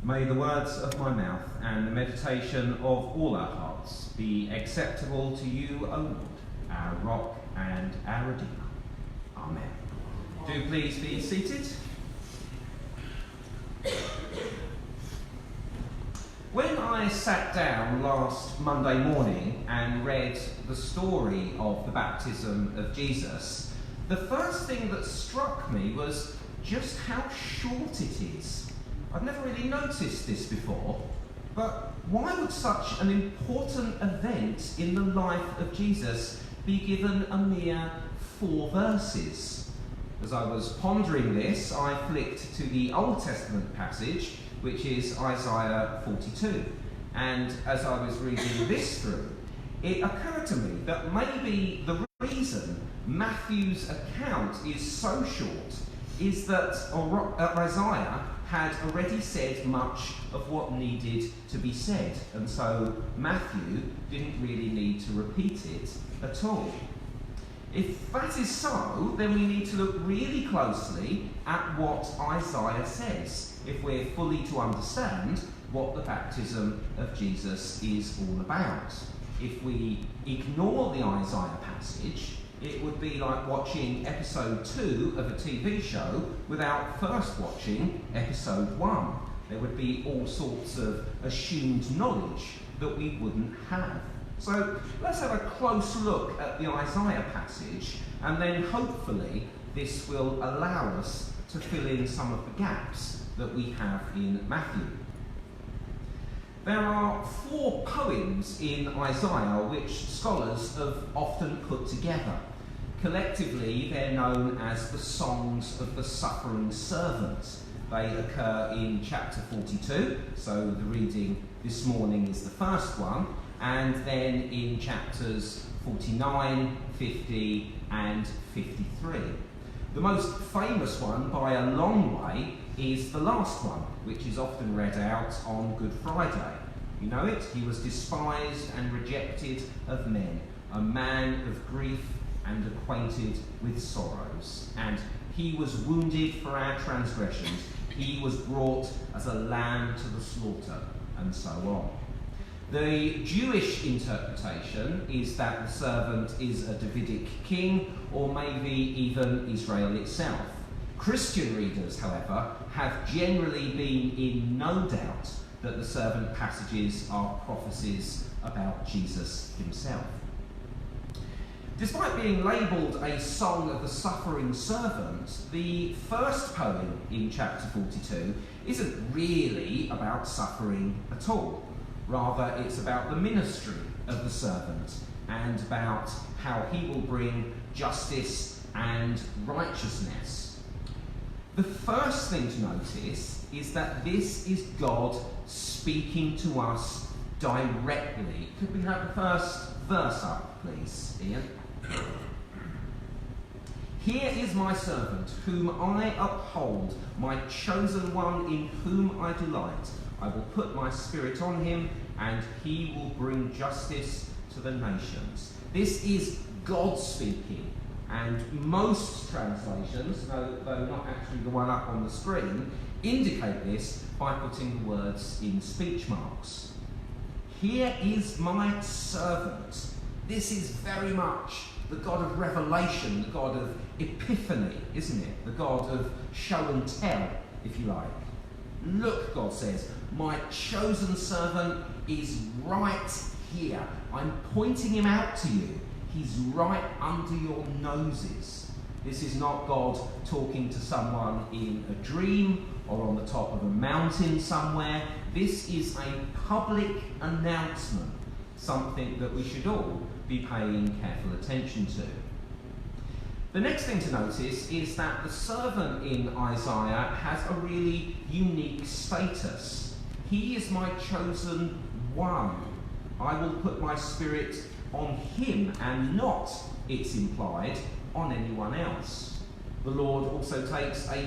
May the words of my mouth and the meditation of all our hearts be acceptable to you, O Lord, our rock and our Redeemer. Amen. Do please be seated. When I sat down last Monday morning and read the story of the baptism of Jesus, the first thing that struck me was just how short it is. I've never really noticed this before, but why would such an important event in the life of Jesus be given a mere 4 verses? As I was pondering this, I flicked to the Old Testament passage, which is Isaiah 42. And as I was reading this through, it occurred to me that maybe the reason Matthew's account is so short is that Isaiah had already said much of what needed to be said, and so Matthew didn't really need to repeat it at all. If that is so, then we need to look really closely at what Isaiah says if we're fully to understand what the baptism of Jesus is all about. If we ignore the Isaiah passage, it would be like watching episode 2 of a TV show without first watching episode 1. There would be all sorts of assumed knowledge that we wouldn't have. So let's have a close look at the Isaiah passage, and then hopefully this will allow us to fill in some of the gaps that we have in Matthew. There are 4 poems in Isaiah which scholars have often put together. Collectively, they're known as the Songs of the Suffering Servant. They occur in chapter 42, so the reading this morning is the first one, and then in chapters 49, 50, and 53. The most famous one, by a long way, is the last one, which is often read out on Good Friday. You know it? He was despised and rejected of men, a man of grief and acquainted with sorrows. And he was wounded for our transgressions. He was brought as a lamb to the slaughter, and so on. The Jewish interpretation is that the servant is a Davidic king, or maybe even Israel itself. Christian readers, however, have generally been in no doubt that the servant passages are prophecies about Jesus himself. Despite being labelled a song of the suffering servant, the first poem in chapter 42 isn't really about suffering at all. Rather, it's about the ministry of the servant and about how he will bring justice and righteousness. The first thing to notice is that this is God speaking to us directly. Could we have the first verse up, please, Ian? Here is my servant, whom I uphold, my chosen one in whom I delight. I will put my spirit on him, and he will bring justice to the nations. This is God speaking, and most translations, though not actually the one up on the screen, indicate this by putting the words in speech marks. Here is my servant. This is very much the God of revelation, the God of epiphany, isn't it? The God of show and tell, if you like. Look, God says, my chosen servant is right here. I'm pointing him out to you. He's right under your noses. This is not God talking to someone in a dream or on the top of a mountain somewhere. This is a public announcement, something that we should all be paying careful attention to. The next thing to notice is that the servant in Isaiah has a really unique status. He is my chosen one. I will put my spirit on him and not, it's implied, on anyone else. The Lord also takes a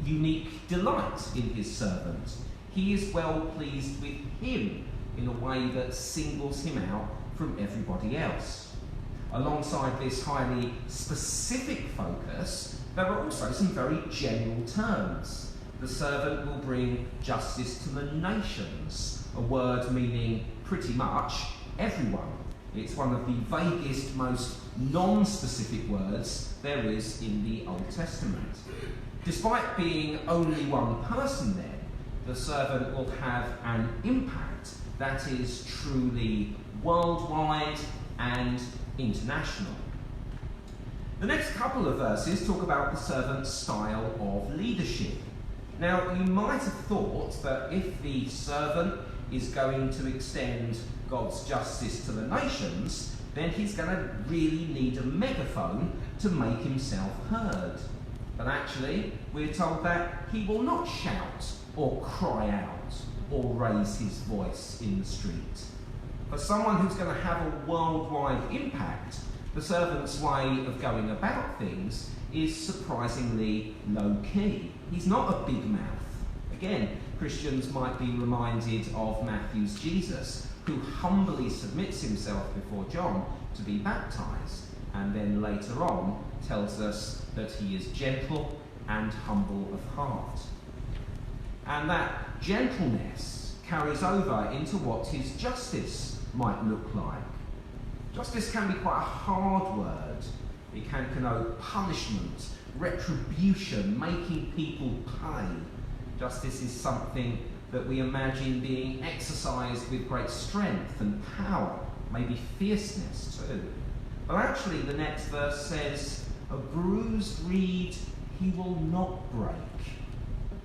unique delight in his servant. He is well pleased with him in a way that singles him out from everybody else. Alongside this highly specific focus, there are also some very general terms. The servant will bring justice to the nations, a word meaning pretty much everyone. It's one of the vaguest, most non-specific words there is in the Old Testament. Despite being only one person there, the servant will have an impact that is truly worldwide and international. The next couple of verses talk about the servant's style of leadership. Now, you might have thought that if the servant is going to extend God's justice to the nations, then he's going to really need a megaphone to make himself heard. But actually, we're told that he will not shout or cry out or raise his voice in the street. For someone who's going to have a worldwide impact, the servant's way of going about things is surprisingly low-key. He's not a big mouth. Again, Christians might be reminded of Matthew's Jesus, who humbly submits himself before John to be baptized, and then later on tells us that he is gentle and humble of heart. And that gentleness carries over into what his justice might look like. Justice can be quite a hard word. It can connote punishment, retribution, making people pay. Justice is something that we imagine being exercised with great strength and power, maybe fierceness too. But actually the next verse says, a bruised reed he will not break.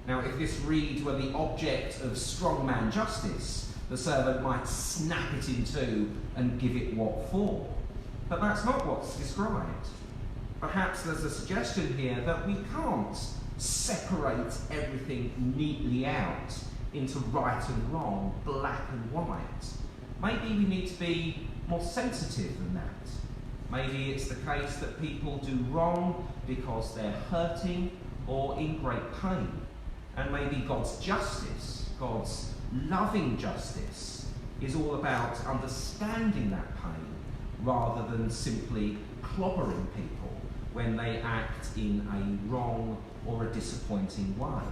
Now, if this reed were the object of strongman justice, the servant might snap it in two and give it what for. But that's not what's described. Perhaps there's a suggestion here that we can't separate everything neatly out into right and wrong, black and white. Maybe we need to be more sensitive than that. Maybe it's the case that people do wrong because they're hurting or in great pain. And maybe God's justice, God's loving justice, is all about understanding that pain rather than simply clobbering people when they act in a wrong or a disappointing way.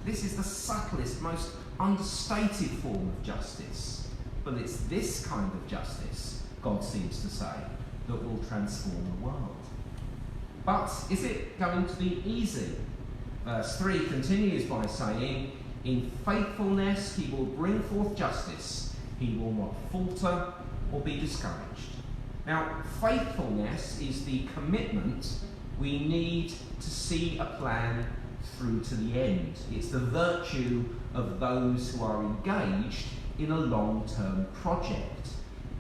This is the subtlest, most understated form of justice, but it's this kind of justice, God seems to say, that will transform the world. But is it going to be easy? Verse 3 continues by saying, in faithfulness he will bring forth justice, he will not falter or be discouraged. Now, faithfulness is the commitment we need to see a plan through to the end. It's the virtue of those who are engaged in a long-term project.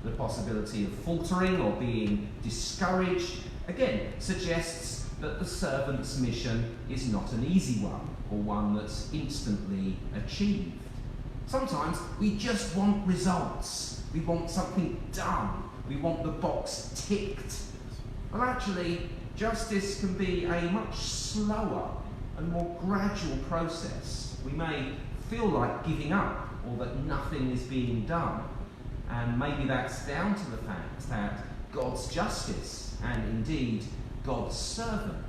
The possibility of faltering or being discouraged, again, suggests that the servant's mission is not an easy one, or one that's instantly achieved. Sometimes we just want results. We want something done. We want the box ticked. Well, actually, justice can be a much slower and more gradual process. We may feel like giving up or that nothing is being done. And maybe that's down to the fact that God's justice, and indeed God's servant,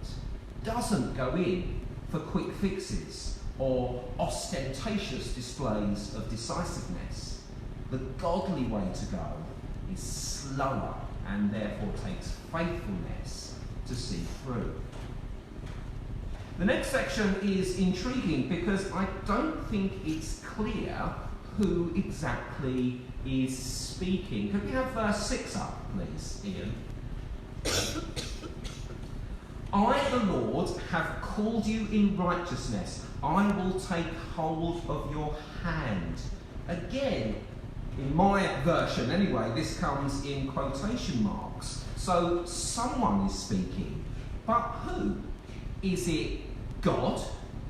doesn't go in for quick fixes or ostentatious displays of decisiveness. The godly way to go is slower and therefore takes faithfulness to see through. The next section is intriguing because I don't think it's clear who exactly is speaking. Could we have verse 6 up, please, Ian? I, the Lord, have called you in righteousness. I will take hold of your hand. Again, in my version anyway, this comes in quotation marks. So someone is speaking. But who? Is it God?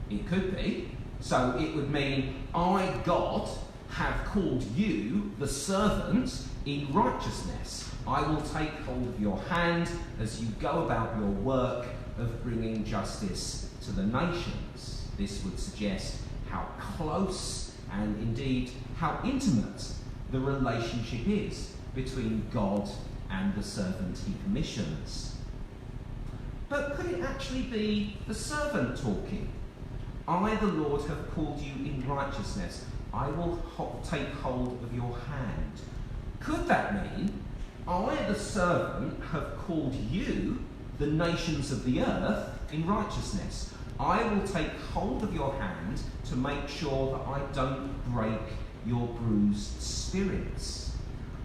It could be. So it would mean, I, God, have called you, the servant, in righteousness. I will take hold of your hand as you go about your work of bringing justice to the nations. This would suggest how close and indeed how intimate the relationship is between God and the servant he commissions. But could it actually be the servant talking? I, the Lord, have called you in righteousness. I will take hold of your hand. Could that mean, I, the servant, have called you, the nations of the earth, in righteousness? I will take hold of your hand to make sure that I don't break your bruised spirits.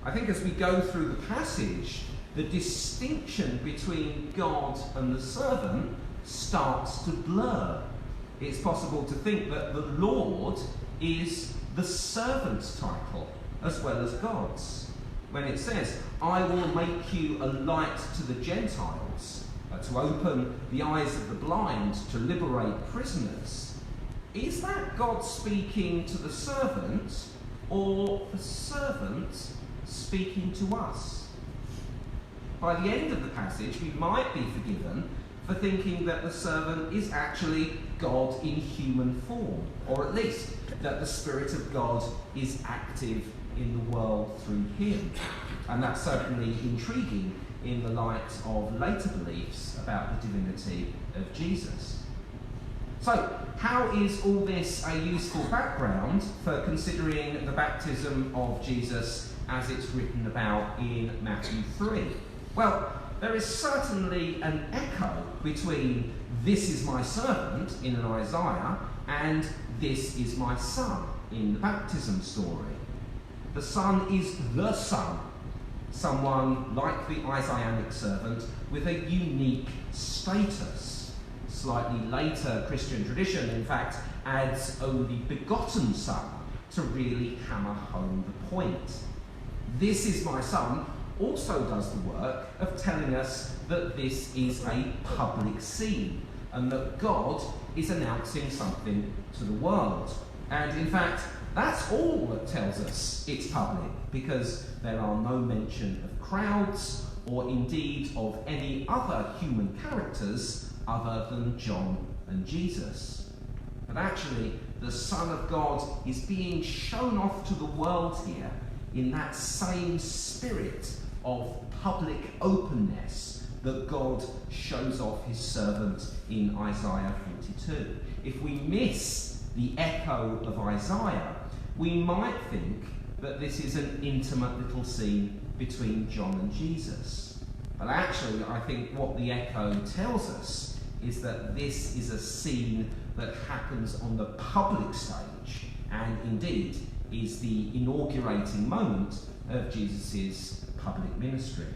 I think as we go through the passage, the distinction between God and the servant starts to blur. It's possible to think that the Lord is the servant's title as well as God's. When it says, I will make you a light to the Gentiles, to open the eyes of the blind, to liberate prisoners, is that God speaking to the servant or the servant speaking to us? By the end of the passage, we might be forgiven for thinking that the servant is actually God in human form, or at least that the Spirit of God is active in the world through him. And that's certainly intriguing in the light of later beliefs about the divinity of Jesus. So, how is all this a useful background for considering the baptism of Jesus as it's written about in Matthew 3? Well, there is certainly an echo between this is my servant in an Isaiah and this is my son in the baptism story. The son is the son, someone like the Isaianic servant with a unique status. Slightly later Christian tradition, in fact, adds only begotten son to really hammer home the point. This is my son also does the work of telling us that this is a public scene and that God is announcing something to the world. And in fact, that's all that tells us it's public, because there are no mention of crowds or indeed of any other human characters other than John and Jesus. But actually, the Son of God is being shown off to the world here in that same spirit of public openness that God shows off his servant in Isaiah 42. If we miss the echo of Isaiah, we might think that this is an intimate little scene between John and Jesus. But actually, I think what the echo tells us is that this is a scene that happens on the public stage and indeed is the inaugurating moment of Jesus' public ministry.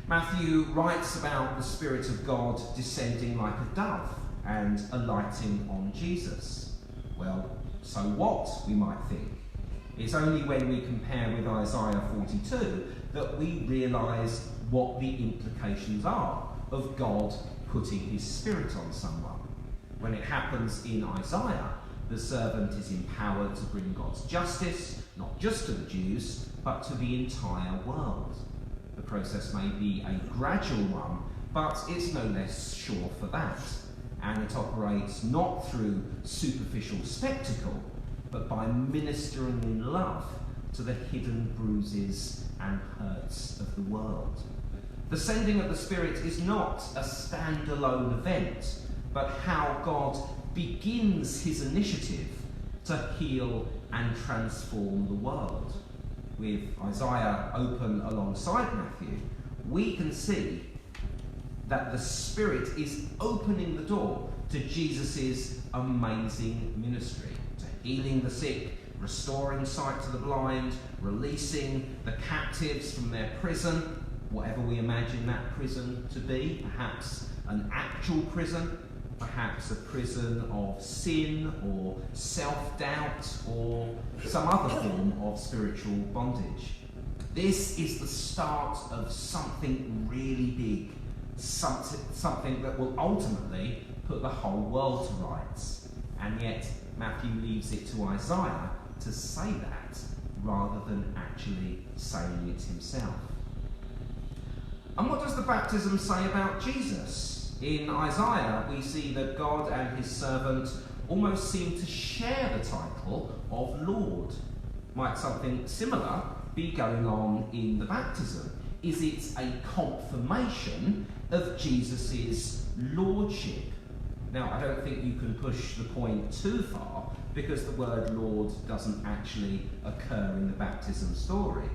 Matthew writes about the Spirit of God descending like a dove and alighting on Jesus. Well, so what, we might think. It's only when we compare with Isaiah 42 that we realise what the implications are of God putting his Spirit on someone. When it happens in Isaiah, the servant is empowered to bring God's justice, not just to the Jews, but to the entire world. The process may be a gradual one, but it's no less sure for that. And it operates not through superficial spectacle, but by ministering in love to the hidden bruises and hurts of the world. The sending of the Spirit is not a standalone event, but how God begins his initiative to heal and transform the world. With Isaiah open alongside Matthew, we can see that the Spirit is opening the door to Jesus' amazing ministry, to healing the sick, restoring sight to the blind, releasing the captives from their prison, whatever we imagine that prison to be, perhaps an actual prison, perhaps a prison of sin or self-doubt or some other form of spiritual bondage. This is the start of something really big, something that will ultimately put the whole world to rights. And yet Matthew leaves it to Isaiah to say that rather than actually saying it himself. And what does the baptism say about Jesus? In Isaiah, we see that God and his servant almost seem to share the title of Lord. Might something similar be going on in the baptism? Is it a confirmation of Jesus' lordship? Now, I don't think you can push the point too far, because the word Lord doesn't actually occur in the baptism story.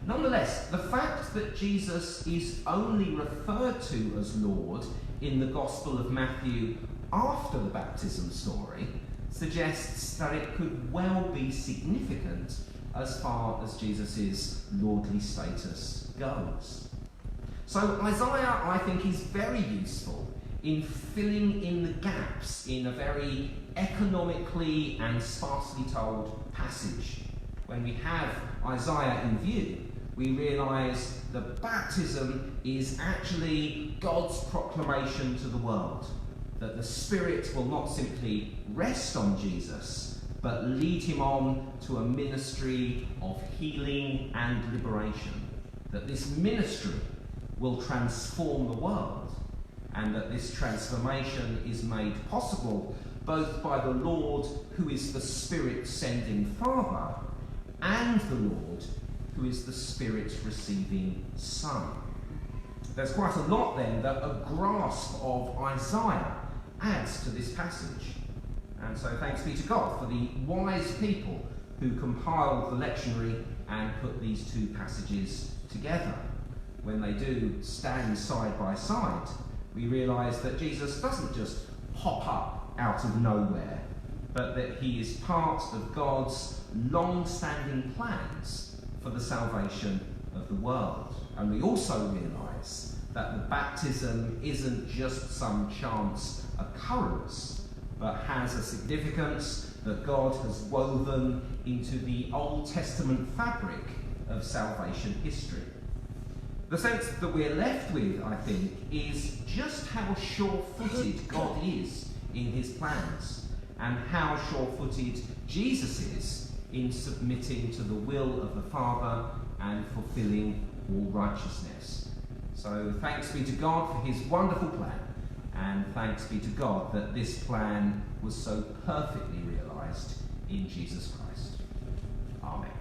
Nonetheless, the fact that Jesus is only referred to as Lord in the Gospel of Matthew after the baptism story suggests that it could well be significant as far as Jesus' lordly status goes. So Isaiah, I think, is very useful in filling in the gaps in a very economically and sparsely told passage. When we have Isaiah in view, we realise that baptism is actually God's proclamation to the world, that the Spirit will not simply rest on Jesus, but lead him on to a ministry of healing and liberation, that this ministry will transform the world, and that this transformation is made possible both by the Lord, who is the Spirit-sending Father, and the Lord, who is the Spirit-receiving Son. There's quite a lot then that a grasp of Isaiah adds to this passage. And so thanks be to God for the wise people who compiled the lectionary and put these two passages together. When they do stand side by side, we realise that Jesus doesn't just pop up out of nowhere, but that he is part of God's long-standing plans for the salvation of the world. And we also realise that the baptism isn't just some chance occurrence, but has a significance that God has woven into the Old Testament fabric of salvation history. The sense that we're left with, I think, is just how sure-footed God is in his plans, and how sure-footed Jesus is in submitting to the will of the Father and fulfilling all righteousness. So thanks be to God for his wonderful plan, and thanks be to God that this plan was so perfectly realised in Jesus Christ. Amen.